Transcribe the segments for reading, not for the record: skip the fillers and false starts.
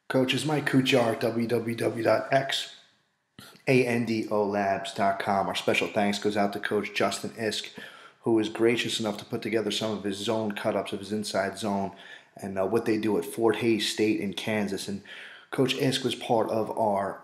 Coach, is Mike Kuchar, www.xandolabs.com. Our special thanks goes out to Coach Justin Isk, who was gracious enough to put together some of his zone cut-ups of his inside zone and what they do at Fort Hays State in Kansas. And Coach Isk was part of our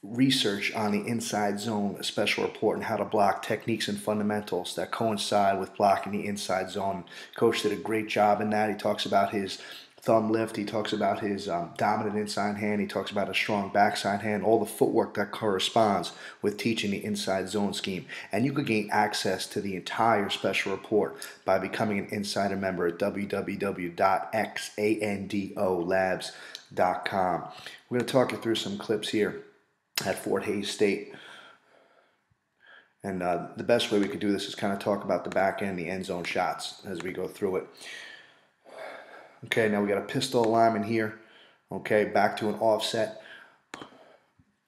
research on the inside zone special report and how to block techniques and fundamentals that coincide with blocking the inside zone. Coach did a great job in that. He talks about his thumb lift. He talks about his dominant inside hand. He talks about a strong backside hand, all the footwork that corresponds with teaching the inside zone scheme. And you could gain access to the entire special report by becoming an insider member at www.xandolabs.com. We're going to talk you through some clips here at Fort Hays State. And the best way we could do this is kind of talk about the back end, the end zone shots as we go through it. Okay, now we got a pistol alignment here. Okay, back to an offset.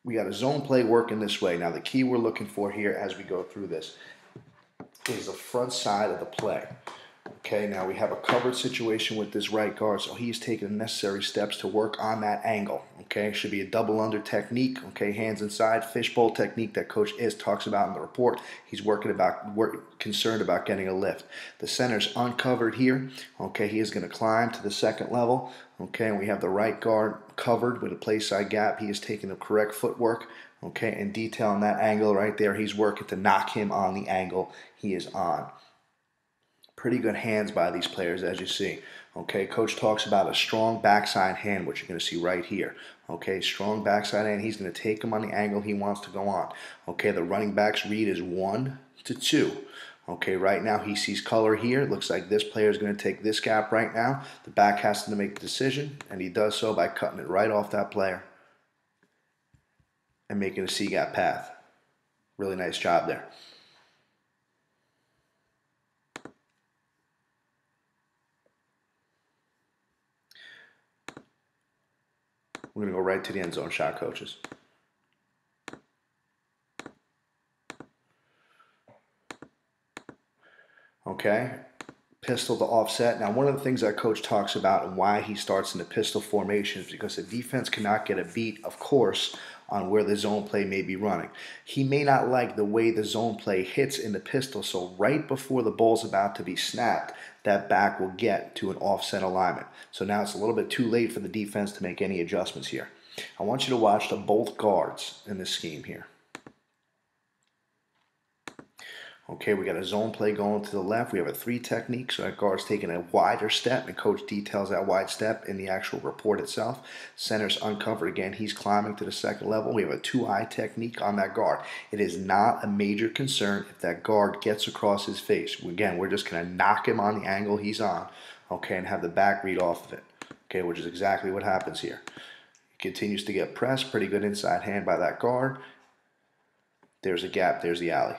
We got a zone play working this way. Now the key we're looking for here as we go through this is the front side of the play. Okay, now we have a covered situation with this right guard, so he's taking the necessary steps to work on that angle. Okay, should be a double under technique. Okay, hands inside, fishbowl technique that Coach Is talks about in the report. He's concerned about getting a lift. The center's uncovered here. Okay, he is going to climb to the second level. Okay, and we have the right guard covered with a play side gap. He is taking the correct footwork. Okay, and detail on that angle right there. He's working to knock him on the angle he is on. Pretty good hands by these players, as you see. Okay, coach talks about a strong backside hand, which you're going to see right here. Okay, strong backside hand. He's going to take him on the angle he wants to go on. Okay, the running back's read is 1 to 2. Okay, right now he sees color here. It looks like this player is going to take this gap right now. The back has to make the decision, and he does so by cutting it right off that player and making a C-gap path. Really nice job there. We're going to go right to the end zone shot, coaches. Okay, pistol to offset. Now, one of the things that coach talks about and why he starts in the pistol formation is because the defense cannot get a beat, of course, on where the zone play may be running. He may not like the way the zone play hits in the pistol, so right before the ball's about to be snapped, that back will get to an offset alignment. So now it's a little bit too late for the defense to make any adjustments here. I want you to watch the both guards in this scheme here. Okay, we got a zone play going to the left. We have a 3 technique, so that guard's taking a wider step, and coach details that wide step in the actual report itself. Center's uncovered again. He's climbing to the second level. We have a 2-eye technique on that guard. It is not a major concern if that guard gets across his face. Again, we're just going to knock him on the angle he's on, okay, and have the back read off of it, okay, which is exactly what happens here. He continues to get pressed. Pretty good inside hand by that guard. There's a gap. There's the alley.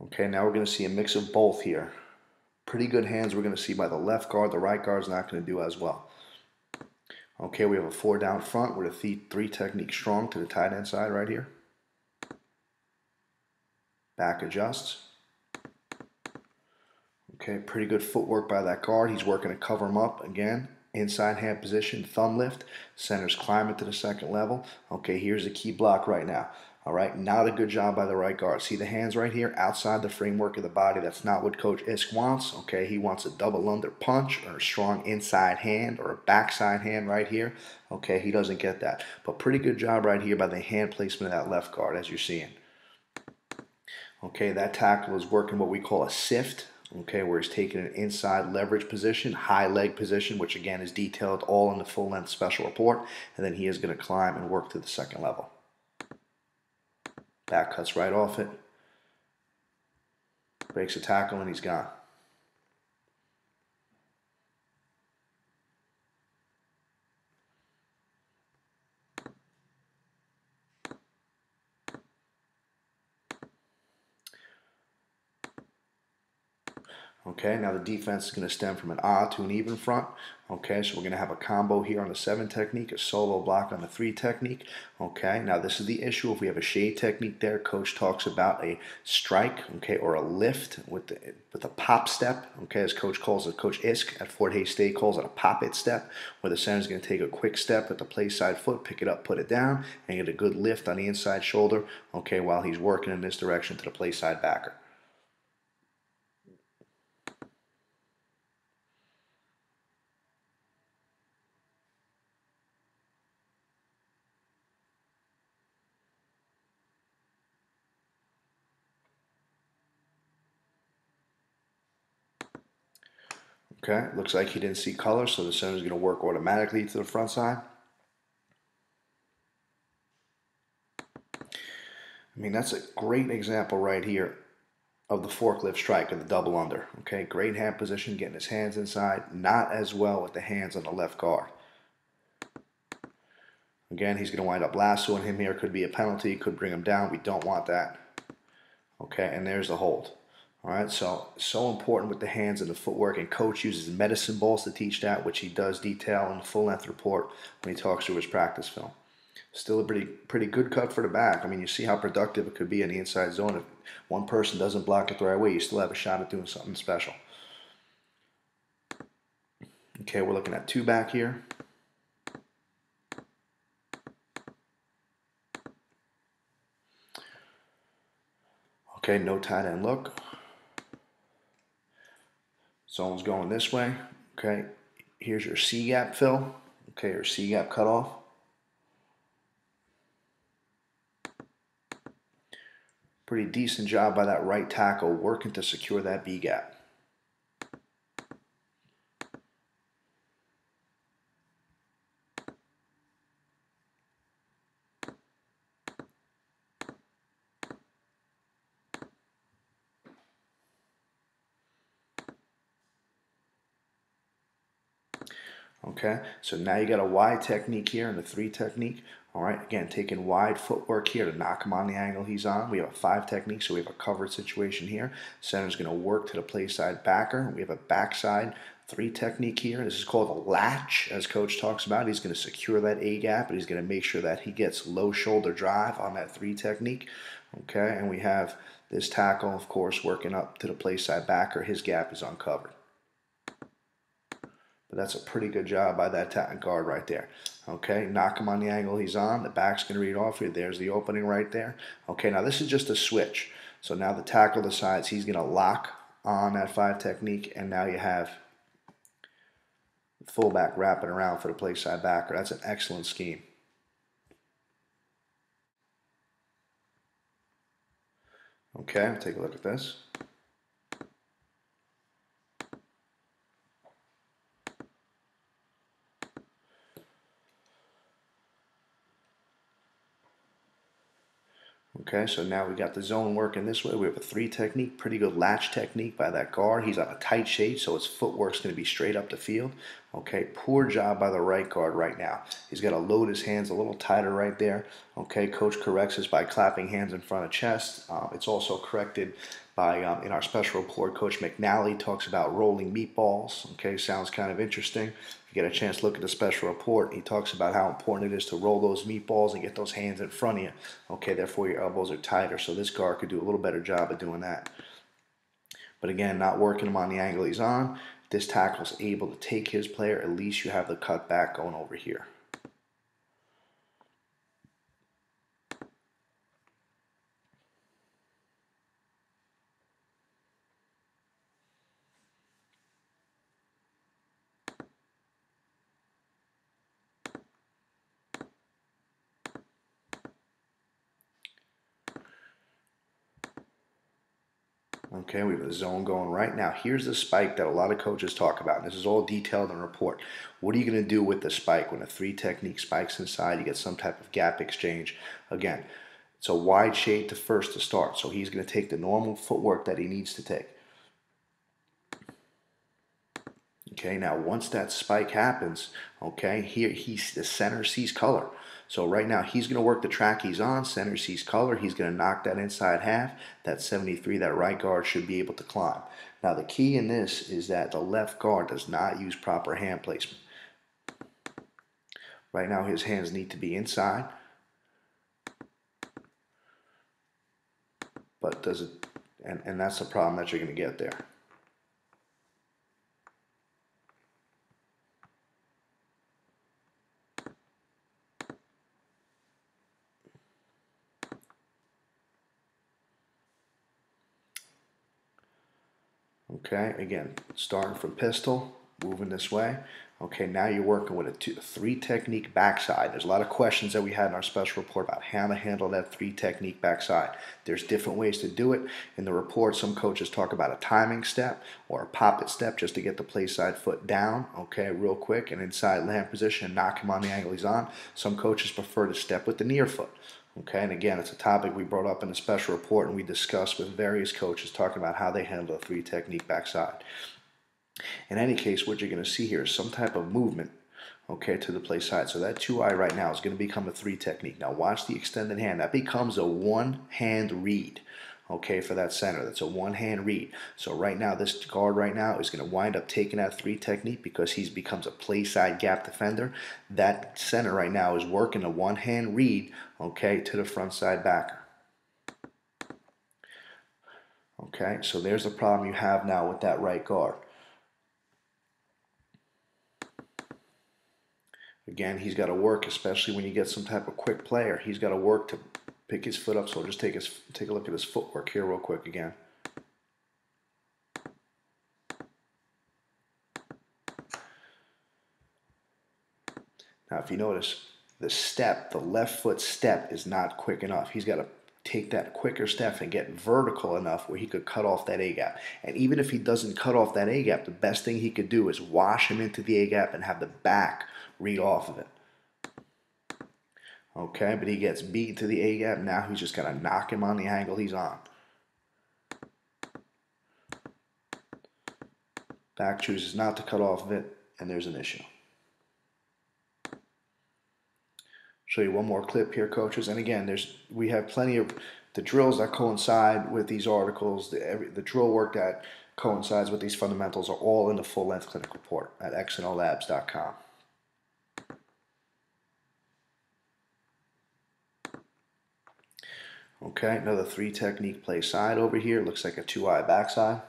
Okay, now we're going to see a mix of both here. Pretty good hands we're going to see by the left guard. The right guard's not going to do as well. Okay, we have a 4 down front with a 3 technique strong to the tight end side right here. Back adjusts. Okay, pretty good footwork by that guard. He's working to cover him up again. Inside hand position, thumb lift. Center's climbing to the second level. Okay, here's the key block right now. All right, not a good job by the right guard. See the hands right here outside the framework of the body. That's not what Coach Isk wants. Okay, he wants a double under punch or a strong inside hand or a backside hand right here. Okay, he doesn't get that. But pretty good job right here by the hand placement of that left guard as you're seeing. Okay, that tackle is working what we call a sift. Okay, where he's taking an inside leverage position, high leg position, which again is detailed all in the full length special report. And then he is going to climb and work to the second level. Back cuts right off it. Breaks a tackle and he's gone. Okay, now the defense is going to stem from an odd to an even front. Okay, so we're going to have a combo here on the 7 technique, a solo block on the 3 technique. Okay, now this is the issue. If we have a shade technique there, coach talks about a strike, okay, or a lift with a pop step, okay, as coach calls it, Coach Isk at Fort Hays State calls it a pop-it step, where the center is going to take a quick step with the play side foot, pick it up, put it down, and get a good lift on the inside shoulder, okay, while he's working in this direction to the play side backer. Okay, looks like he didn't see color, so the center is going to work automatically to the front side. I mean, that's a great example right here of the forklift strike of the double under. Okay, great hand position, getting his hands inside. Not as well with the hands on the left guard. Again, he's going to wind up lassoing him here. Could be a penalty, could bring him down. We don't want that. Okay, and there's the hold. All right, so important with the hands and the footwork, and coach uses medicine balls to teach that, which he does detail in the full length report when he talks through his practice film. Still a pretty good cut for the back. I mean, you see how productive it could be in the inside zone. If one person doesn't block it the right way, you still have a shot at doing something special. Okay, we're looking at 2 back here. Okay, no tight end look. Zone's going this way. Okay, here's your C gap fill. Okay, your C gap cutoff. Pretty decent job by that right tackle working to secure that B gap. Okay, so now you got a wide technique here and a 3 technique. All right, again, taking wide footwork here to knock him on the angle he's on. We have a 5 technique, so we have a covered situation here. Center's going to work to the play side backer. We have a backside 3 technique here. This is called a latch, as coach talks about. He's going to secure that A gap, and he's going to make sure that he gets low shoulder drive on that 3 technique. Okay, and we have this tackle, of course, working up to the play side backer. His gap is uncovered. But that's a pretty good job by that guard right there. Okay, knock him on the angle he's on. The back's going to read off here. There's the opening right there. Okay, now this is just a switch. So now the tackle decides he's going to lock on that 5 technique, and now you have fullback wrapping around for the play side backer. That's an excellent scheme. Okay, take a look at this. Okay, so now we got the zone working this way. We have a 3 technique, pretty good latch technique by that guard. He's on a tight shade, so his footwork's going to be straight up the field. Okay, poor job by the right guard right now. He's got to load his hands a little tighter right there. Okay, coach corrects us by clapping hands in front of chest. It's also corrected by, in our special report, Coach McNally talks about rolling meatballs. Okay, sounds kind of interesting. If you get a chance to look at the special report, he talks about how important it is to roll those meatballs and get those hands in front of you. Okay, therefore your elbows are tighter, so this guard could do a little better job of doing that. But again, not working him on the angle he's on. If this tackle's able to take his player, at least you have the cut back going over here. Okay, we have a zone going right now. Here's the spike that a lot of coaches talk about. This is all detailed in the report. What are you going to do with the spike? When a 3 technique spikes inside, you get some type of gap exchange. Again, it's a wide shade to first to start. So he's going to take the normal footwork that he needs to take. Okay, now once that spike happens, okay, here the center sees color. So right now he's going to work the track he's on. Center sees color. He's going to knock that inside half. That 73, that right guard should be able to climb. Now the key in this is that the left guard does not use proper hand placement. Right now his hands need to be inside. But does it, and that's the problem that you're going to get there. Okay, again, starting from pistol, moving this way. Okay, now you're working with a 3 technique backside. There's a lot of questions that we had in our special report about how to handle that 3 technique backside. There's different ways to do it. In the report, some coaches talk about a timing step or a pop it step just to get the play side foot down, okay, real quick and inside land position and knock him on the angle he's on. Some coaches prefer to step with the near foot. Okay, and again, it's a topic we brought up in a special report and we discussed with various coaches talking about how they handle a 3 technique backside. In any case, what you're going to see here is some type of movement, okay, to the play side. So that 2-eye right now is going to become a 3 technique. Now watch the extended hand. That becomes a 1-hand read, okay, for that center. That's a 1-hand read. So right now, this guard right now is going to wind up taking that 3 technique because he becomes a play side gap defender. That center right now is working a 1-hand read, okay, to the front side backer. Okay, so there's the problem you have now with that right guard. Again, he's got to work, especially when you get some type of quick player. He's got to work to pick his foot up. So just take a look at his footwork here real quick again. Now, if you notice, the step, the left foot step is not quick enough. He's got to take that quicker step and get vertical enough where he could cut off that A-gap. And even if he doesn't cut off that A-gap, the best thing he could do is wash him into the A-gap and have the back read off of it. Okay, but he gets beat to the A-gap. Now he's just got to knock him on the angle he's on. Back chooses not to cut off of it, and there's an issue. Show you one more clip here, coaches. And again, we have plenty of the drills that coincide with these articles. The drill work that coincides with these fundamentals are all in the full-length clinic report at xnolabs.com. Okay, another 3 technique play side over here. Looks like a 2-eye backside.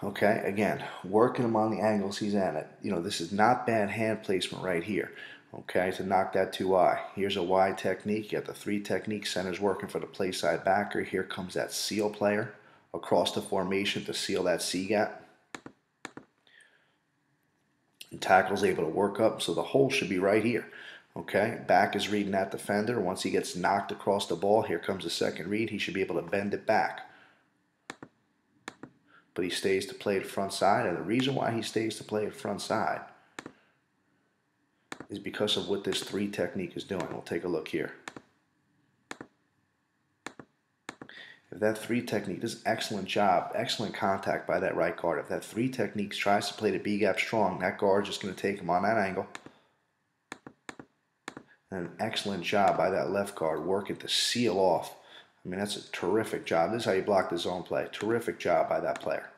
Okay, again, working him on the angles he's at. You know, this is not bad hand placement right here. Okay, to knock that 2-eye. Here's a Y technique. You got the 3 technique. Center's working for the play side backer. Here comes that seal player across the formation to seal that C gap. And tackle's able to work up, so the hole should be right here. Okay, back is reading that defender. Once he gets knocked across the ball, here comes the second read. He should be able to bend it back. But he stays to play the front side, and the reason why he stays to play the front side is because of what this 3 technique is doing. We'll take a look here. If that 3 technique does an excellent job, excellent contact by that right guard. If that 3 technique tries to play the B gap strong, that guard's just going to take him on that angle. And an excellent job by that left guard working to seal off. I mean, that's a terrific job. This is how you block the zone play. Terrific job by that player.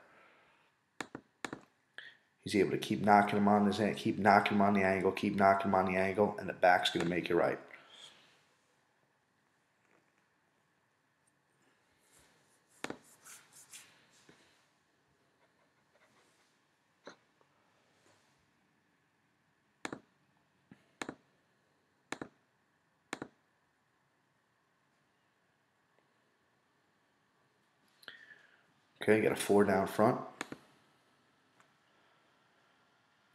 He's able to keep knocking him on his hand, keep knocking him on the angle, keep knocking him on the angle, and the back's going to make you right. Okay, you got a 4 down front.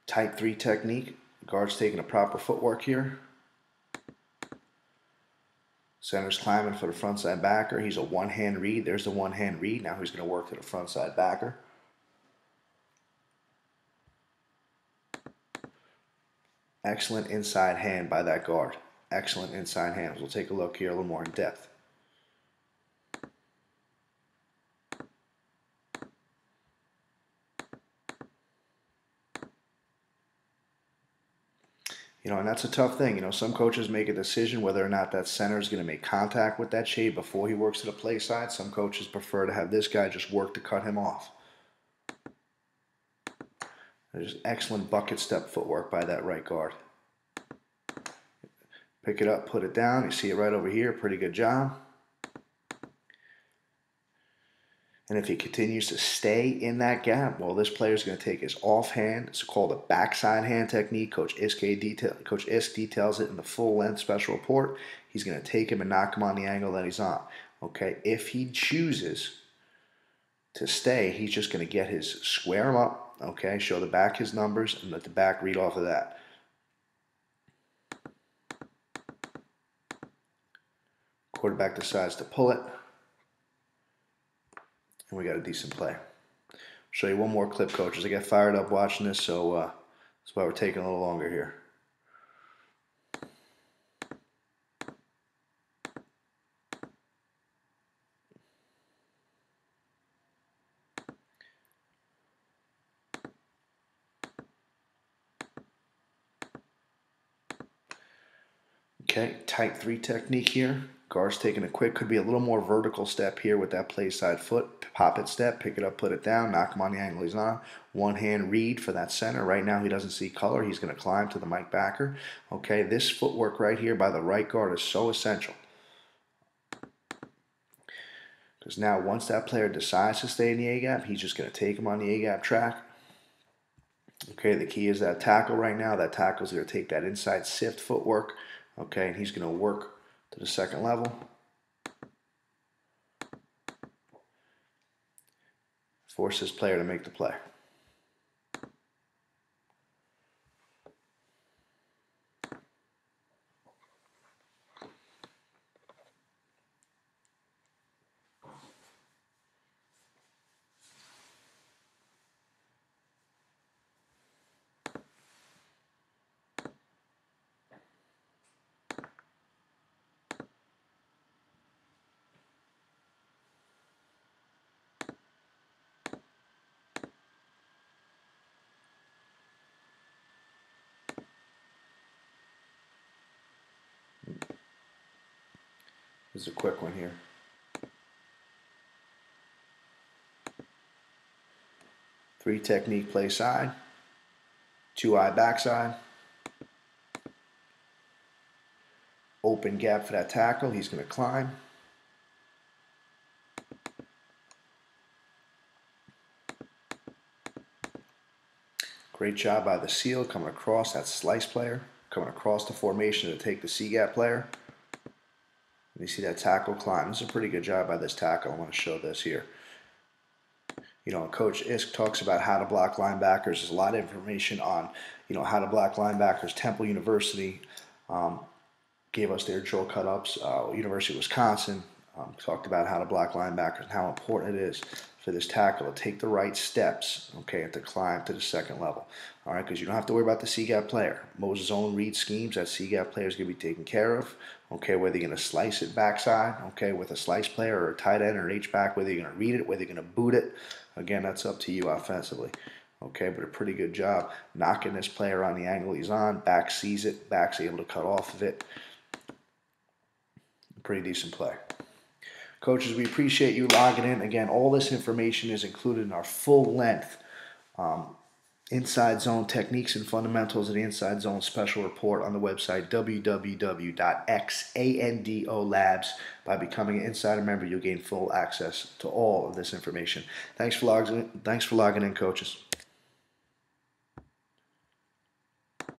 Type 3 technique. Guard's taking a proper footwork here. Center's climbing for the front side backer. He's a 1-hand read. There's the 1-hand read. Now he's going to work to the front side backer. Excellent inside hand by that guard. Excellent inside hands. We'll take a look here a little more in depth. And that's a tough thing. Some coaches make a decision whether or not that center is going to make contact with that shade before he works to the play side. Some coaches prefer to have this guy just work to cut him off. There's excellent bucket step footwork by that right guard. Pick it up, put it down. You see it right over here. Pretty good job. And if he continues to stay in that gap, well, this player is going to take his offhand. It's called a backside hand technique. Coach Isk details it in the full length special report. He's going to take him and knock him on the angle that he's on. Okay, if he chooses to stay, he's just going to get his square him up. Okay, show the back his numbers and let the back read off of that. Quarterback decides to pull it. And we got a decent play. Show you one more clip, coaches. I get fired up watching this, so that's why we're taking a little longer here. Okay, tight three technique here. Guard's taking a quick, could be a little more vertical step here with that play side foot. Pop it step, pick it up, put it down, knock him on the angle he's on. One hand read for that center. Right now he doesn't see color. He's going to climb to the Mike backer. Okay, this footwork right here by the right guard is so essential. Because now once that player decides to stay in the A-gap, he's just going to take him on the A-gap track. Okay, the key is that tackle right now. That tackle is going to take that inside sift footwork. Okay, and he's going to work to the second level. Force his player to make the play. This is a quick one here. Three technique play side. 2-eye backside. Open gap for that tackle. He's going to climb. Great job by the seal coming across that slice player. Coming across the formation to take the C-gap player. You see that tackle climb. This is a pretty good job by this tackle. I want to show this here. Coach Isk talks about how to block linebackers. There's a lot of information on, how to block linebackers. Temple University gave us their drill cut-ups. University of Wisconsin talked about how to block linebackers and how important it is for this tackle to take the right steps, okay, and to climb to the second level. All right, because you don't have to worry about the C-gap player. Most zone read schemes, that C-gap player is going to be taken care of. Okay, whether you're going to slice it backside, okay, with a slice player or a tight end or an H-back, whether you're going to read it, whether you're going to boot it. Again, that's up to you offensively. Okay, but a pretty good job knocking this player on the angle he's on. Back sees it, back's able to cut off of it. Pretty decent play. Coaches, we appreciate you logging in. Again, all this information is included in our full-length inside zone techniques and fundamentals of the inside zone special report on the website www.xandolabs. By becoming an insider member, you'll gain full access to all of this information. Thanks for logging in, coaches.